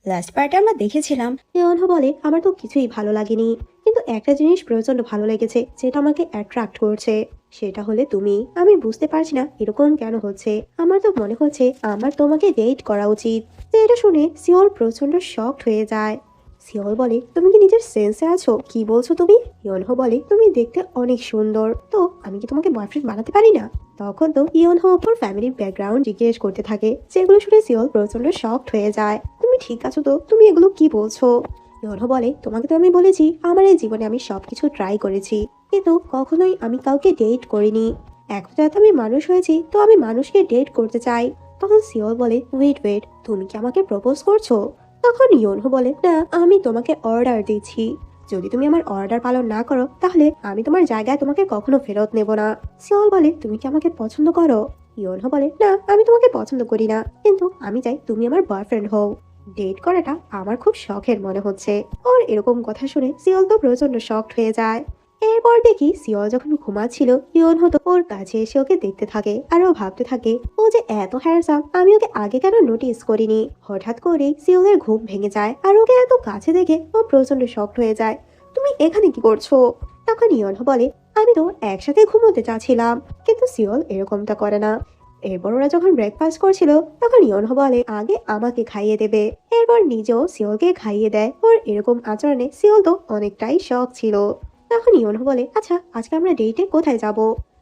Last পার্টে আমরা দেখেছিলাম ইয়নহো বলে আমার তো কিছুই ভালো লাগেনি, কিন্তু একটা জিনিস প্রচন্ড ভালো লেগেছে যেটা আমাকে অ্যাট্রাক্ট করছে। সেটা হলে তুমি। আমি বুঝতে পারছি না এরকম কেন হচ্ছে। আমার তো মনে হচ্ছে আমার তোমাকে ডেট করা উচিত। তো এটা শুনে সিওল প্রচন্ড শকড হয়ে যায়। সিওল বলে তুমি কি নিজের সেন্সে আছো? কি বলছো তুমি? ইয়নহো বলে তুমি দেখতে অনেক সুন্দর, তো আমি কি তোমাকে বয়ফ্রেন্ড বানাতে পারি না? তখন তো ইয়নহো ওর ফ্যামিলির ব্যাকগ্রাউন্ড জিজ্ঞেস করতে থাকে, যেগুলো শুনে সিওল প্রচন্ড শকড হয়ে যায়। তুমি ঠিক আছো তো? তুমি এগুলো কি বলছো? ইয়নহো বলে তোমাকে তো আমি বলেছি আমার এই জীবনে আমি সবকিছু ট্রাই করেছি, কিন্তু কখনোই আমি কাউকে ডেট করিনি। এখন যাতে আমি মানুষ হয়েছি তো আমি মানুষকে ডেট করতে চাই। তখন সিওল বলে ওয়েট ওয়েট, তুমি কি আমাকে প্রপোজ করছো? তখন ইয়নহো বলে না, আমি তোমাকে অর্ডার দিচ্ছি। যদি তুমি আমার অর্ডার পালন না করো তাহলে আমি তোমার জায়গায় তোমাকে কখনো ফেরত নেব না। সিওল বলে তুমি কি আমাকে পছন্দ করো? ইয়নহো বলে না, আমি তোমাকে পছন্দ করি না, কিন্তু আমি চাই তুমি আমার বয়ফ্রেন্ড হও। ডেট করাটা আমার খুব শখের মনে হচ্ছে। ওর এরকম কথা শুনে সিওল তো প্রচন্ড শকড হয়ে যায়। এরপর দেখি সিওল যখন ঘুমাচ্ছিল ইয়নহো তো ওর কাছে এসে ওকে দেখতে থাকে, আর ও ভাবতে থাকে ও যে এত হ্যান্ডসাম, আমি ওকে আগে কেন নোটিস করিনি। হঠাৎ করে সিওলের ঘুম ভেঙে যায় আর ওকে এত কাছে দেখে ও প্রচন্ড শকড হয়ে যায়। তুমি এখানে কি করছো? তখন ইয়নহো বলে আমি তো একসাথে ঘুমোতে চাচ্ছিলাম, কিন্তু সিওল এরকমটা করে না। এরপর ওরা যখন ব্রেকফাস্ট করছিল তখন ইয়নহো বলে আগে আমাকে খাইয়ে দেবে। এরপর নিজেও সিওলকে খাইয়ে দেয়। ওর এরকম আচরণে সিওল তো অনেকটাই শখ ছিল। তখন ইয়নহো বলে আচ্ছা আজকে আমরা ডেটে কোথায় যাব?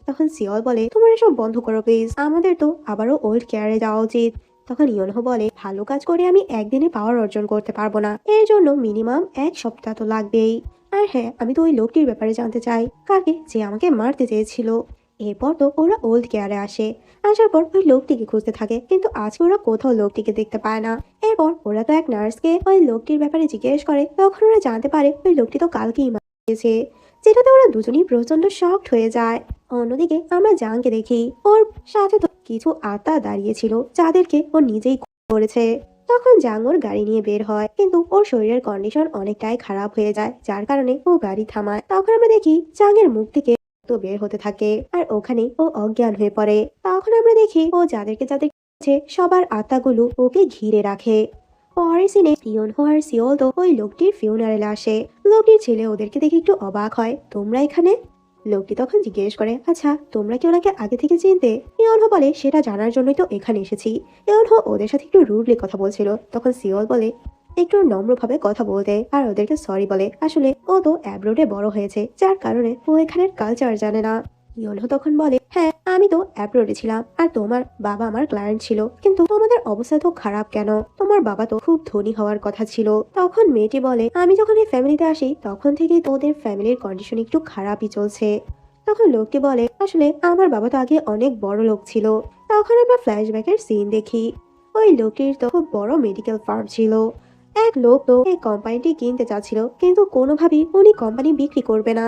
তখন সিওল বলে তোমার এসব বন্ধ করো প্লিজ, আমাদের তো আবারও ওল্ড কেয়ারে যাওয়া উচিত। তখন ইয়নহো বলে ভালো কাজ করে আমি একদিনে পাওয়ার অর্জন করতে পারবো না, এর জন্য মিনিমাম 1 সপ্তাহ তো লাগবেই। আর হ্যাঁ, আমি তো ওই লোকটির ব্যাপারে জানতে চাই, কাকে যে আমাকে মারতে চেয়েছিল। এরপর তো ওরা ওল্ড কেয়ারে আসে। আসার পর ওই লোকটিকে খুঁজতে থাকে, কিন্তু আজকে ওরা কোথাও লোকটিকে দেখতে পায় না। এরপর ওরা তো এক নার্সকে ওই লোকটির ব্যাপারে জিজ্ঞেস করে, তখন ওরা জানতে পারে ওই লোকটি তো কালকেই মারা গেছে। যেটাতে ওরা দুজনেই প্রচন্ড শকড হয়ে যায়। অন্যদিকে আমরা জাংকে দেখি, ওর সাথে তো কিছু আত্মা দাঁড়িয়েছিল যাদেরকে ও নিজেই করেছে। তখন জাং ওর গাড়ি নিয়ে বের হয়, কিন্তু ওর শরীরের কন্ডিশন অনেকটাই খারাপ হয়ে যায়, যার কারণে ও গাড়ি থামায়। তখন আমরা দেখি জাং এর মুখ থেকে রক্ত বের হতে থাকে, আর ওখানে ও অজ্ঞান হয়ে পড়ে। তখন আমরা দেখি ও যাদেরকে যাদের সবার আত্মাগুলো ওকে ঘিরে রাখে। পরের সিনে ইয়নহো আর সিওল তো ওই লোকটির ফিউনারেলে আসে। লোকটির ছেলে ওদেরকে দেখে একটু অবাক হয়, তোমরা এখানে? লোকটি তখন জিজ্ঞেস করে আচ্ছা তোমরা কি ওনাকে আগে থেকে চিনতে? ইয়নহো বলে সেটা জানার জন্যই তো এখানে এসেছি। ইয়নহো ওদের সাথে একটু রুডলি কথা বলছিল, তখন সিওল বলে একটু নম্রভাবে কথা বলতে, আর ওদেরকে সরি বলে আসলে ও তো অ্যাব্রোডে বড় হয়েছে, যার কারণে ও এখানের কালচার জানে না। ইয়নহো তখন বলে হ্যাঁ আমি তো অ্যাব্রোডে ছিলাম, আর তোমার বাবা আমার ক্লায়েন্ট ছিল, কিন্তু তোমাদের অবস্থা তো খারাপ কেন? তোমার বাবা তো খুব ধনী হওয়ার কথা ছিল। তখন মেয়েটি বলে আমি যখন এই ফ্যামিলিতে আসি তখন থেকেই তো ওদের ফ্যামিলির কন্ডিশন একটু খারাপই চলছে। তখন লোকটি বলে আসলে আমার বাবা তো আগে অনেক বড় লোক ছিল। তখন আমরা ফ্ল্যাশব্যাকের সিন দেখি, ওই লোকটির তো খুব বড় মেডিকেল ফার্ম ছিল। এক লোক তো এই কোম্পানিটি কিনতে চাচ্ছিল, কিন্তু কোনোভাবেই উনি কোম্পানি বিক্রি করবে না।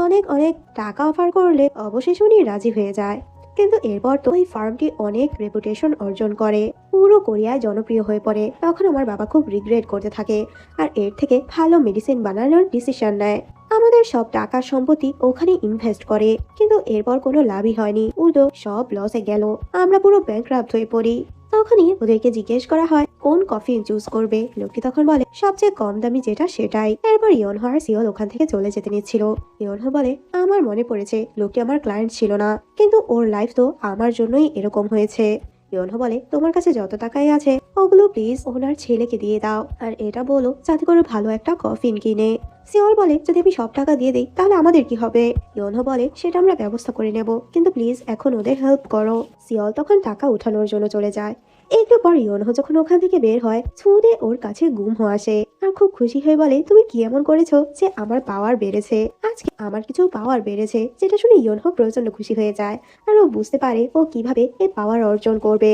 অনেক অনেক টাকা অফার করলে অবশেষে উনি রাজি হয়ে যায়। কিন্তু এরপর তো ওই ফার্মটি অনেক রেপুটেশন অর্জন করে, পুরো কোরিয়ায় জনপ্রিয় হয়ে পড়ে। তখন আমার বাবা খুব রিগ্রেট করতে থাকে, আর এর থেকে ভালো মেডিসিন বানানোর ডিসিশন নেয়। আমাদের সব টাকা সম্পত্তি ওখানে ইনভেস্ট করে, কিন্তু এরপর কোনো লাভই হয়নি, উল্টো সব লসে গেল। আমরা পুরো ব্যাংক্রাফট হয়ে পড়ি। তখনই ওদেরকে জিজ্ঞেস করা হয় কোন কফি চুজ করবে। লোকটি তখন বলে সবচেয়ে কম দামি যেটা সেটাই। এরপর ইয়নহো আর সিওল ওখান থেকে চলে যেতে নিচ্ছিল। ইয়নহো বলে আমার মনে পড়েছে লোকটি আমার ক্লায়েন্ট ছিল না, কিন্তু ওর লাইফ তো আমার জন্যই এরকম হয়েছে। ইয়নহো বলে তোমার কাছে যত টাকাই আছে ওগুলো প্লিজ ওনার ছেলেকে দিয়ে দাও, আর এটা বলো যাতে করে ভালো একটা কফিন কিনে। সিওল বলে যদি আমি সব টাকা দিয়ে দিই তাহলে আমাদের কি হবে? ইয়নহো বলে সেটা আমরা ব্যবস্থা করে নেব, কিন্তু প্লিজ এখন ওদের হেল্প করো। সিওল তখন টাকা উঠানোর জন্য চলে যায়। একটু পর ইয়নহো যখন ওখান থেকে বের হয় ছুঁড়ে ওর কাছে গুম আসে, আর খুব খুশি হয়ে বলে তুমি কি এমন করেছো যে আমার পাওয়ার বেড়েছে? আজকে আমার কিছু পাওয়ার বেড়েছে। যেটা শুনে ইয়নহো প্রচন্ড খুশি হয়ে যায়, আর ও বুঝতে পারে ও কিভাবে এই পাওয়ার অর্জন করবে।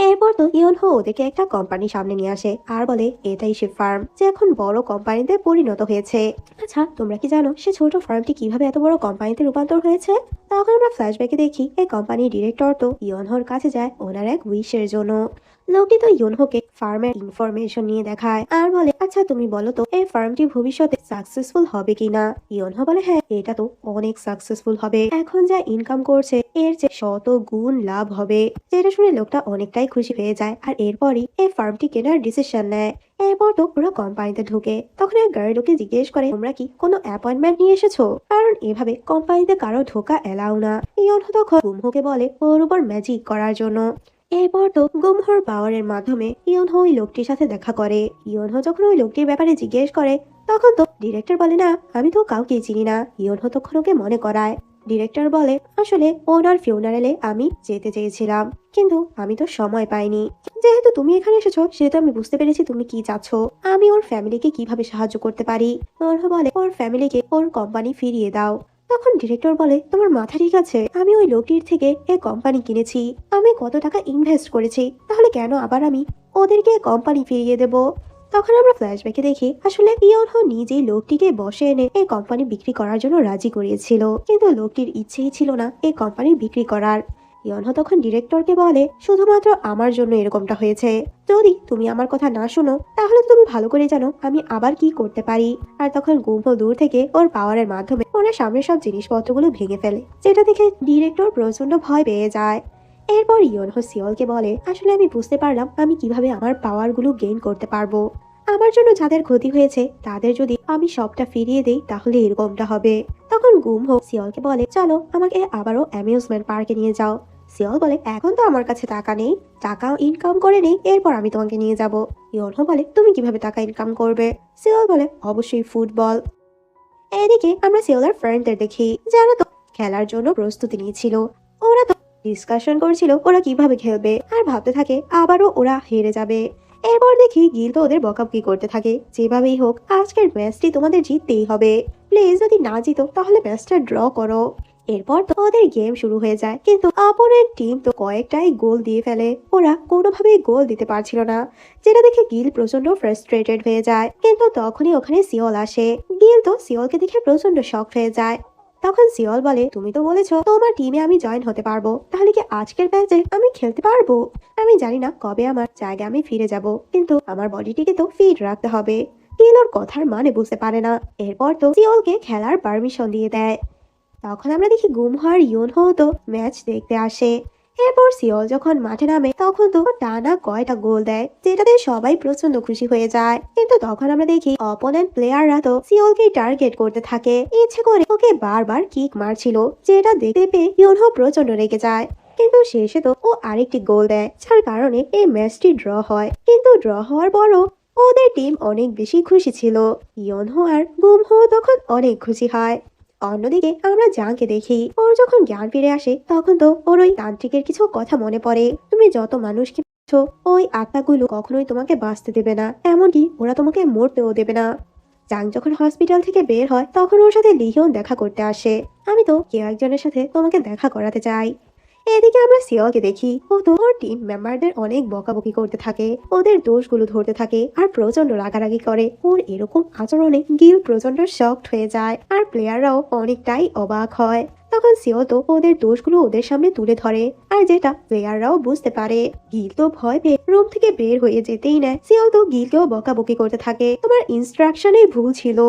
এরপর তো ইয়নহো ওদেরকে একটা কোম্পানি সামনে নিয়ে আসে, আর বলে এটাই সে ফার্ম যে এখন বড় কোম্পানিতে পরিণত হয়েছে। আচ্ছা তোমরা কি জানো সে ছোট ফার্মটি কিভাবে এত বড় কোম্পানিতে রূপান্তর হয়েছে? তখন আমরা ফ্ল্যাশব্যাকে দেখি এই কোম্পানির ডিরেক্টর তো ইয়নহোর কাছে যায় ওনার এক উইশের জন্য। লোকটি তো ইউনহোকে ফার্মের ইনফরমেশন নিয়ে দেখায় আর বলে, আচ্ছা তুমি বলো তো এই ফার্মটি ভবিষ্যতে সাকসেসফুল হবে কিনা। ইউনহো বলে, হ্যাঁ এটা তো অনেক সাকসেসফুল হবে, এখন যা ইনকাম করছে এর চেয়ে শত গুণ লাভ হবে। যেটা শুনে লোকটা অনেকটাই খুশি হয়ে যায় আর এরপরই এই ফার্মটি কেনার ডিসিশন নেয়। এরপর তো ওরা কোম্পানিতে ঢুকে, তখন এক গাড়ি লোকে জিজ্ঞেস করে, তোমরা কি কোনো অ্যাপয়েন্টমেন্ট নিয়ে এসেছো, কারণ এভাবে কোম্পানিতে কারো ঢোকা এলাও না। ইউনহো তখন গুমহোকে বলে ওর উপর ম্যাজিক করার জন্য। এরপর তো গুমহোর পাওয়ারের মাধ্যমে ইউনহো ওই লোকটির সাথে দেখা করে। ইউনহো যখন ওই লোকটির ব্যাপারে জিজ্ঞেস করে তখন তো ডিরেক্টর বলে, না আমি তো কাউকে চিনি না। ইউনহো তখন ওকে মনে করায়। ডিরেক্টর বলে, আসলে ওনার ফিউনারেলে আমি যেতে চেয়েছিলাম, কিন্তু আমি তো সময় পাইনি। যেহেতু তুমি এখানে এসেছো সেহেতু আমি বুঝতে পেরেছি তুমি কি চাচ্ছ, আমি ওর ফ্যামিলিকে কিভাবে সাহায্য করতে পারি। ইউনহো বলে, ওর ফ্যামিলিকে ওর কোম্পানি ফিরিয়ে দাও। তখন ডিরেক্টর বলে, তোমার মাথা ঠিক আছে, আমি ওই লোকটির থেকে এই কোম্পানি কিনেছি, আমি কত টাকা ইনভেস্ট করেছি, তাহলে কেন আবার আমি ওদেরকে কোম্পানি ফিরিয়ে দেব। তখন আমরা ফ্ল্যাশব্যাকে দেখি আসলে ইয়নহো নিজেই লোকটিকে বসে এনে এই কোম্পানি বিক্রি করার জন্য রাজি করিয়েছিল, কিন্তু লোকটির ইচ্ছেই ছিল না এই কোম্পানি বিক্রি করার। ইয়নহো তখন ডিরেক্টরকে বলে, শুধুমাত্র আমার জন্য এরকমটা হয়েছে, যদি তুমি আমার কথা না শোনো তাহলে তুমি ভালো করে জানো আমি আবার কি করতে পারি। আর তখন গুমহো দূর থেকে ওর পাওয়ারের মাধ্যমে ওনার সামনে সব জিনিসপত্রগুলো ভেঙে ফেলে, যেটা দেখে ডিরেক্টর প্রচন্ড ভয় পেয়ে যায়। এরপর ইয়নহো সিওলকে বলে, আসলে আমি বুঝতে পারলাম আমি কিভাবে আমার পাওয়ারগুলো গেইন করতে পারবো। আমার জন্য যাদের ক্ষতি হয়েছে তাদের যদি আমি সবটা ফিরিয়ে দেই তাহলে এরকমটা হবে। তখন গুমহো সিওলকে বলে, চলো আমাকে আবারও অ্যামিউজমেন্ট পার্কে নিয়ে যাও। সিওল বলে, এখন তো আমার কাছে টাকা নেই, টাকা ইনকাম করে নেই এরপর আমি তোমাকে নিয়ে যাব। ইয়নহো বলে, তুমি কিভাবে টাকা ইনকাম করবে। সিওল বলে, অবশ্যই ফুটবল। এদিকে আমরা সিওলের ফ্রেন্ডদের দেখি যারা তো খেলার জন্য প্রস্তুতি নিয়েছিল। ওরা তো ডিসকাশন করছিল ওরা কিভাবে খেলবে আর ভাবতে থাকে আবারও ওরা হেরে যাবে। এরপর দেখি গিল তো ওদের বকাবকি করতে থাকে, যেভাবেই হোক আজকের ম্যাচটি তোমাদের জিততেই হবে, প্লিজ যদি না জিতো তাহলে ম্যাচটা ড্র করো। এরপর তো ওদের গেম শুরু হয়ে যায়, কিন্তু অপোনেন্ট টিম তো কয়েকটাই গোল দিয়ে ফেলে, ওরা কোনোভাবেই গোল দিতে পারছিল না, যেটা দেখে গিল প্রচন্ড ফ্রাস্ট্রেটেড হয়ে যায়। কিন্তু তখনই ওখানে সিওল আসে। গিল তো সিওলকে দেখে প্রচন্ড শক হয়ে যায়। তখন সিওল বলে, তুমি তো বলেছো তোমার টিমে আমি জয়েন হতে পারবো, তাহলে কি আজকের ম্যাচে আমি খেলতে পারবো। আমি জানি না কবে আমার জায়গায় আমি ফিরে যাব, কিন্তু আমার বডিটিকে তো ফিট রাখতে হবে। গিল ওর কথার মানে বুঝতে পারে না। এরপর তো সিওলকে খেলার পারমিশন দিয়ে দেয়। তখন আমরা দেখি গুমহো আর ইউনহো তো ম্যাচ দেখতে আসে। এরপর সিওল যখন মাঠে নামে তখন তো টানা কয়টা গোল দেয়, যেটাতে সবাই প্রচন্ড খুশি হয়ে যায়। কিন্তু তখন আমরা দেখি অপোনেন্ট প্লেয়াররা তো সিওলকে টার্গেট করতে থাকে, ইচ্ছে করে ওকে বারবার কিক মারছিল, যেটা দেখতে পেয়ে ইউনহো প্রচন্ড রেগে যায়। কিন্তু শেষে তো ও আরেকটি গোল দেয়, যার কারণে এই ম্যাচটি ড্র হয়। কিন্তু ড্র হওয়ার পরও ওদের টিম অনেক বেশি খুশি ছিল। ইউনহো আর গুমহো তখন অনেক খুশি হয়। অন্যদিকে আমরা জাংকে দেখি, ওর যখন জ্ঞান ফিরে আসে তখন তো ওর ওই তান্ত্রিকের কিছু কথা মনে পড়ে। তুমি যত মানুষকে মারছো, ওই আত্মাগুলো কখনোই তোমাকে বাঁচতে দেবে না, এমনকি ওরা তোমাকে মরতেও দেবে না। জাং যখন হসপিটাল থেকে বের হয় তখন ওর সাথে লিহিয়ন দেখা করতে আসে। আমি তো কেউ একজনের সাথে তোমাকে দেখা করাতে চাই। এদিকে আমরা সিওলকে দেখি, ও তো ওর টিম মেম্বারদের অনেক বকাবকি করতে থাকে, ওদের দোষগুলো ধরতে থাকে আর প্রচন্ড রাগারাগি করে। ওর এরকম আচরণে গিল প্রচন্ড শকড হয়ে যায় আর প্লেয়াররাও অনেকটাই অবাক হয়। তখন সিওল তো ওদের দোষগুলো ওদের সামনে তুলে ধরে, আর যেটা প্লেয়াররাও বুঝতে পারে। গিল তো ভয় পেয়ে রুম থেকে বের হয়ে যেতেই নেয়। সিওল তো গিলকেও বকাবকি করতে থাকে, তোমার ইনস্ট্রাকশনেই ভুল ছিল।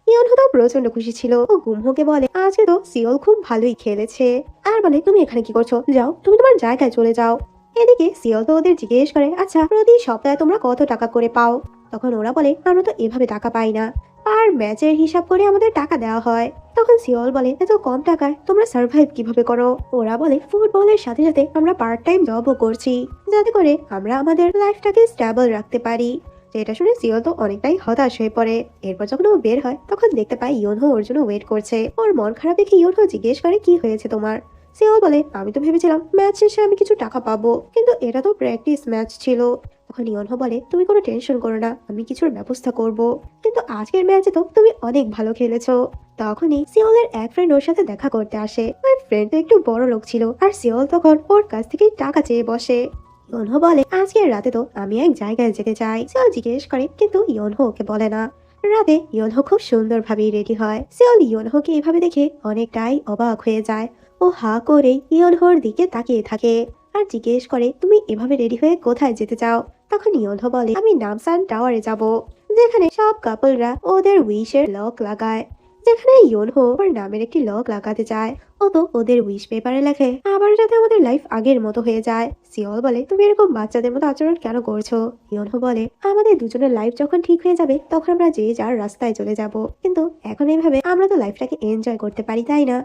ইয়নহো তো প্রচন্ড খুশি ছিল, ও গুমহোকে বলে আজকে তো সিওল খুব ভালোই খেলেছে, আর বলে তুমি এখানে কি করছো, যাও তুমি তোমার জায়গায় চলে যাও। এদিকে সিওল তো ওদের জিজ্ঞেস করে, আচ্ছা প্রতি সপ্তাহে তোমরা কত টাকা করে পাও। তখন ওরা বলে, আমরা তো এভাবে টাকা পাই না, আর ম্যাচের হিসাব করে আমাদের টাকা দেওয়া হয়। তখন সিওল বলে, এত কম টাকায় তোমরা সার্ভাইভ কিভাবে করো। ওরা বলে, ফুটবলের সাথে সাথে আমরা পার্ট টাইম জবও করছি, যাতে করে আমরা আমাদের লাইফটাকে স্টেবল রাখতে পারি। যেটা শুনে সিওল তো অনেকটাই হতাশ হয়ে পড়ে। এরপর যখন ও বের হয় তখন দেখতে পায় ইয়নহো ওর জন্য ওয়েট করছে। ওর মন খারাপ দেখে ইয়নহো জিজ্ঞেস করে, কি হয়েছে তোমার। সিওল বলে, আমি তো ভেবেছিলাম ম্যাচ শেষে আমি কিছু টাকা পাবো, কিন্তু এটা তো প্র্যাকটিস ম্যাচ ছিল। তখন ইয়নহো বলে, তুমি কোনো টেনশন করো না, আমি কিছুর ব্যবস্থা করব, কিন্তু আজকের ম্যাচে তো তুমি অনেক ভালো খেলেছো। তখনই সিওলের এক ফ্রেন্ড ওর সাথে দেখা করতে আসে। ওই ফ্রেন্ড তো একটু বড় লোক ছিল, আর সিওল তখন ওর কাছ থেকে টাকা চেয়ে বসে। ইয়নহো বলে, আজকের রাতে তো আমি এক জায়গায় যেতে চাই। সিওল জিজ্ঞেস করে, কিন্তু ইয়নহো ওকে বলে না। রাতে ইয়নহো খুব সুন্দরভাবেই রেডি হয়। সিওল ইয়নহোকে এভাবে দেখে অনেকটাই অবাক হয়ে যায়। ও হা করে ইয়নহোর দিকে তাকিয়ে থাকে। আর জিজ্ঞেস করে তুমি এভাবে রেডি হয়ে কোথায় যেতে চাও। তখন ইয়োনহো বলে আমি নামসান টাওয়ারে যাব, যেখানে সব কাপলরা ওদের উইশের লক লাগায়। যেখানে ইয়োনহো ওর নামের একটি লক লাগাতে চায়। ও তো ওদের উইশ পেপারে লেখে আবার যাতে আমাদের লাইফ আগের মতো হয়ে যায়। সিওল বলে তুমি এরকম বাচ্চাদের মতো আচরণ কেন করছো। ইয়োনহো বলে আমাদের দুজনের লাইফ যখন ঠিক হয়ে যাবে তখন আমরা যে যার রাস্তায় চলে যাব, কিন্তু এখন এইভাবে আমরা তো লাইফটাকে এনজয় করতে পারি, তাই না?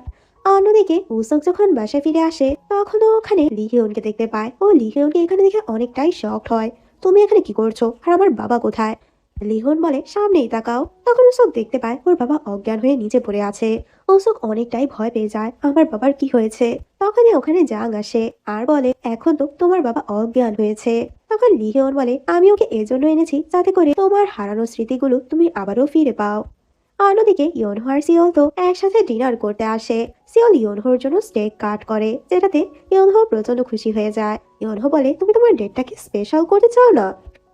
অন্যদিকে উসক যখন বাসায় ফিরে আসে তখন ও ওখানে লিহিউনকে দেখতে পায়। ও লিহিউনকে এখানে দেখে অনেকটাই শকড হয়। তুমি এখানে কি করছো আর আমার বাবা কোথায়? লিহন বলে সামনেই তাকাও। তখন উসক দেখতে পায় ওর বাবা অজ্ঞান হয়ে নিচে পড়ে আছে। উসক অনেকটাই ভয় পেয়ে যায় আমার বাবার কি হয়েছে। তখনই ওখানে জাং আসে আর বলে এখন তো তোমার বাবা অজ্ঞান হয়েছে। তখন লিহিয়ন বলে আমি ওকে এজন্য এনেছি যাতে করে তোমার হারানো স্মৃতিগুলো তুমি আবারও ফিরে পাও। অন্যদিকে ইয়োনহো আর সিওল তো একসাথে ডিনার করতে আসে। সিওল ইয়োনহোর জন্য স্টেক কাট করে, যেটাতে ইয়োনহো প্রচন্ড খুশি হয়ে যায়। ইয়োনহো বলে তুমি তোমার ডেটটাকে স্পেশাল করতে চাও না?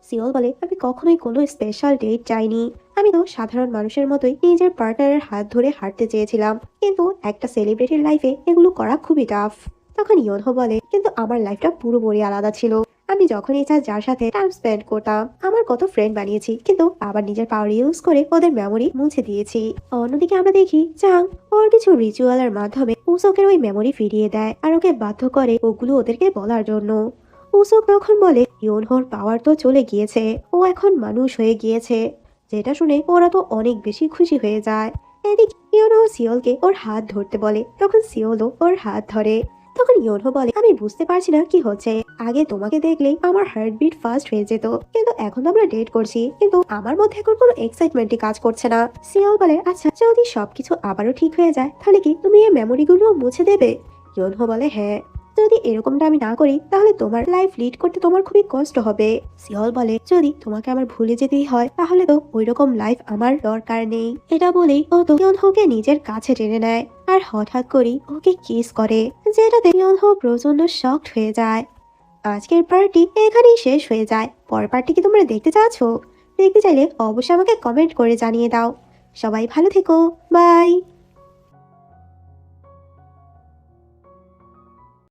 সিওল বলে আমি কখনোই কোনো স্পেশাল ডেট চাইনি। আমি তো সাধারণ মানুষের মতোই নিজের পার্টনারের হাত ধরে হাঁটতে চেয়েছিলাম, কিন্তু একটা সেলিব্রিটির লাইফে এগুলো করা খুবই টাফ। তখন ইয়োনহো বলে কিন্তু আমার লাইফটা পুরোপুরি আলাদা ছিল। আমি যখন ইচ্ছা যার সাথে টাইম স্পেন্ড করতাম। আমার কত ফ্রেন্ড বানিয়েছি, কিন্তু আবার নিজের পাওয়ার ইউজ করে ওদের মেমোরি মুছে দিয়েছি। অন্যদিকে আমরা দেখি চাং ওর কিছু রিচুয়ালের মাধ্যমে উসকের ওই মেমোরি ফিরিয়ে দেয় আর ওকে বাধ্য করে ওগুলো ওদেরকে বলার জন্য। উসক তখন বলে ইয়োনহোর পাওয়ার তো চলে গিয়েছে, ও এখন মানুষ হয়ে গিয়েছে। যেটা শুনে ওরা তো অনেক বেশি খুশি হয়ে যায়। এদিকে ইয়োনহো সিওলকে ওর হাত ধরতে বলে, তখন সিওলও ওর হাত ধরে। তখন ইয়োনহো বলে আমি বুঝতে পারছি না কি হচ্ছে। আগে তোমাকে দেখলেই আমার হার্টবিট ফাস্ট হয়ে যেত, কিন্তু এখন তো আমরা ডেট করছি, কিন্তু আমার মধ্যে এখন কোনো এক্সাইটমেন্টই কাজ করছে না। সিওল বলে আচ্ছা যদি সবকিছু আবারও ঠিক হয়ে যায় তাহলে কি তুমি এই মেমোরিগুলো মুছে দেবে? ইয়োনহো বলে হ্যাঁ, যদি এরকমটা আমি না করি তাহলে তোমার লাইফ লিড করতে তোমার খুবই কষ্ট হবে। সিওল বলে যদি তোমাকে আমার ভুলে যেতেই হয় তাহলে তো ওইরকম লাইফ আমার দরকার নেই। এটা বলেই ও তো ইয়োনহোকে নিজের কাছে টেনে নেয় আর হঠাৎ করেই ওকে কিস করে, যেটাতে ইয়োনহো প্রচন্ড শকড হয়ে যায়। আজকের পার্টি এখানেই শেষ হয়ে যায়। পরের পার্টি কি তোমরা দেখতে চাচ্ছো? দেখতে চাইলে অবশ্যই আমাকে কমেন্ট করে জানিয়ে দাও। সবাই ভালো থেকো, বাই।